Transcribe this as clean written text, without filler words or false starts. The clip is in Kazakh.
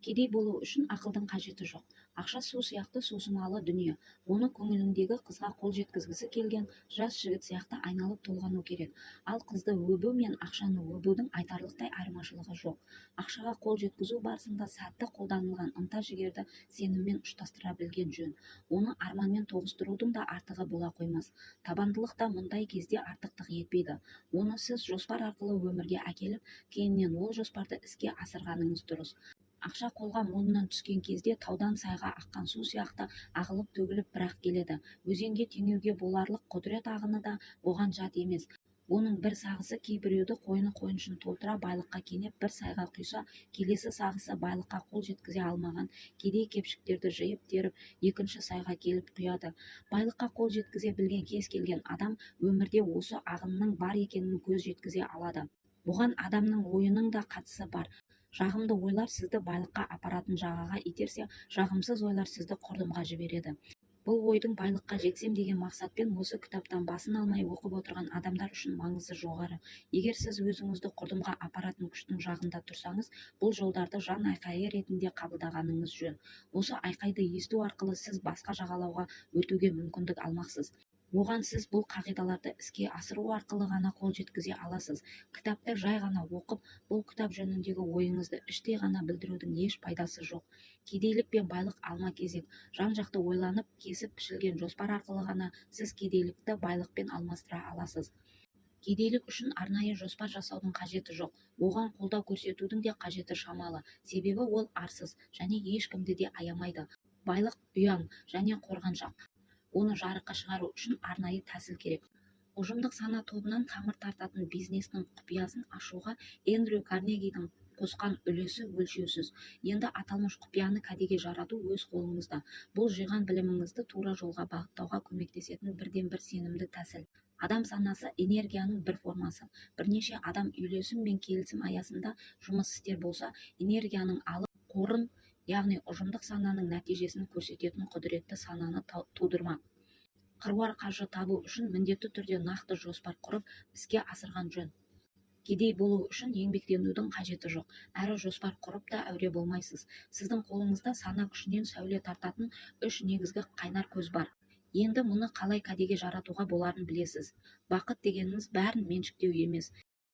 Кедей болу үшін ақылдың қажеті жоқ. Ақша су сияқты сусымалы дүние. Оны көңіліндегі қызға қол жеткізгісі келген жас жігіт сияқты айналып толғану керек. Ал қызды өбу мен ақшаны өбудің айтарлықтай айырмашылығы жоқ. Ақшаға қол жеткізу барысында сәтті қолданылған ынта-жігерді сеніммен ұштастыра білген жөн. Оны арманмен тоғыстырудың да артығы бола қоймас. Табандылық та мұндай кезде артықтық етпейді. Оны сіз жоспар арқылы өмірге әкеліп, кейіннен ол жоспарды іске асырғаныңыз дұрыс. Ақша қолға молынан түскен кезде таудан сайға аққан су сияқты ағылып төгіліп бірақ келеді. Өзенге теңеуге боларлық құдірет ағыны да оған жат емес. Оның бір сағысы кейбіреуді қойны қойыншын толтыра байлыққа кенеп бір сайға құйса, келесі сағысы байлыққа қол жеткізе алмаған кедей-кепшіктерді жиып теріп екінші сайға келіп құяды. Байлыққа қол жеткізе білген кез келген адам өмірде осы ағынның бар екенін көз жеткізе алады. Бұған адамның ойының да қатысы бар. Жағымды ойлар сізді байлыққа апаратын жағаға итерсе, жағымсыз ойлар сізді құрдымға жібереді. Бұл ойдың байлыққа жетсем деген мақсатпен осы кітаптан басын алмай оқып отырған адамдар үшін маңызы жоғары. Егер сіз өзіңізді құрдымға апаратын күштің жағында тұрсаңыз, бұл жолдарды жан айқайы ретінде қабылдағаныңыз жөн. Осы айқайды есту арқылы сіз басқа жағалауға өтуге мүмкіндік алмақсыз. Оған сіз бұл қағидаларды іске асыру арқылы ғана қол жеткізе аласыз. Кітапты жай ғана оқып, бұл кітап жөніндегі ойыңызды іштей ғана білдірудің еш пайдасы жоқ. Кедейлік пен байлық алма-кезек. Жан-жақты ойланып, кесіп-пішілген жоспар арқылы ғана сіз кедейлікті байлықпен алмастыра аласыз. Кедейлік үшін арнайы жоспар жасаудың қажеті жоқ. Оған қолдау көрсетудің де қажеті шамалы. Себебі ол арсыз және ешкімді де аямайды. Байлық ұяң және қорғаншақ. Оны жарыққа шығару үшін арнайы тәсіл керек. Ұжымдық сана тобынан тамыр тартатын бизнестің құпиясын ашуға Эндрю Карнегидің қосқан үлесі өлшеусіз. Енді аталмыш құпияны кәдеге жарату өз қолыңызда. Бұл жиған біліміңізді тура жолға бағыттауға көмектесетін бірден-бір сенімді тәсіл. Адам санасы энергияның бір формасы. Бірнеше адам үйлесім мен келісім аясында жұмыс істер болса, энергияның алып қорын, яғни ұжымдық сананың нәтижесін көрсететін құдіретті сананы тудырмақ. Қыруар қаржы табу үшін міндетті түрде нақты жоспар құрып, іске асырған жөн. Кедей болу үшін еңбектенудің қажеті жоқ. Әрі жоспар құрып та әуре болмайсыз. Сіздің қолыңызда сана күшінен сәуле тартатын үш негізгі қайнар көз бар. Енді мұны қалай кәдеге жаратуға боларын білесіз. Бақыт дегеніміз бәрін меншіктеу емес.